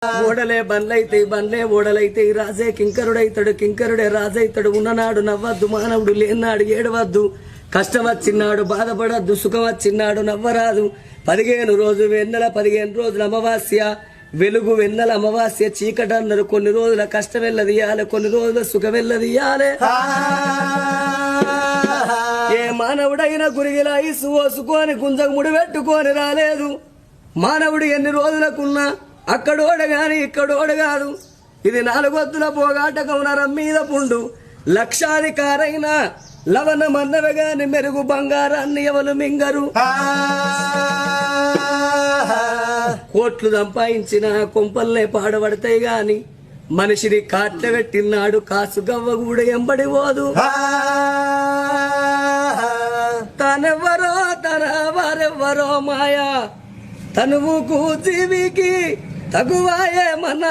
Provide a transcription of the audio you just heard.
ఓడలే బండ్లైతే బండ్లే ఓడలైతే రాజే కింకరుడైతాడు కింకరుడే రాజైతాడు ఉన్ననాడు నవ్వద్దు మానవుడు లేనాడు ఏడవద్దు కష్టం వచ్చినాడు బాధపడద్దు సుఖం వచ్చినాడు నవ్వరాదు 15 రోజు వెన్నెల 15 రోజుల అమావాస్య వెలుగు వెన్నెల అమావాస్య చీకటి అన్నారు కొన్ని రోజుల కష్టం వెళ్ళదీయాలి కొన్ని రోజుల సుఖం వెళ్ళదీయాలి ఏ మానవుడైనా గురిగిలా ఇసు ఓసుకొని గుంజకు ముడి పెట్టుకొని రాలేదు మానవుడు ఎన్ని రోజులకున్నా అక్కడోడ గాని ఇక్కడోడ కాదు ఇది 4 వద్దుల పోగాటకం నరం మీద పుండు లక్షాధికారైన లవణ మన్నవ గాని మెరుగు బంగారాన్ని ఎవరు మింగరు కోట్లు సంపాదించిన కొంపల్నే పాడబడతాయి గాని మనిషిని కాట్ల పెట్టినాడు కాసు గవ్వ కూడా ఎంబడి పోదు తనెవ్వరో తన వారెవ్వరో మాయా తనువుకు జీవికి తగువాయే మన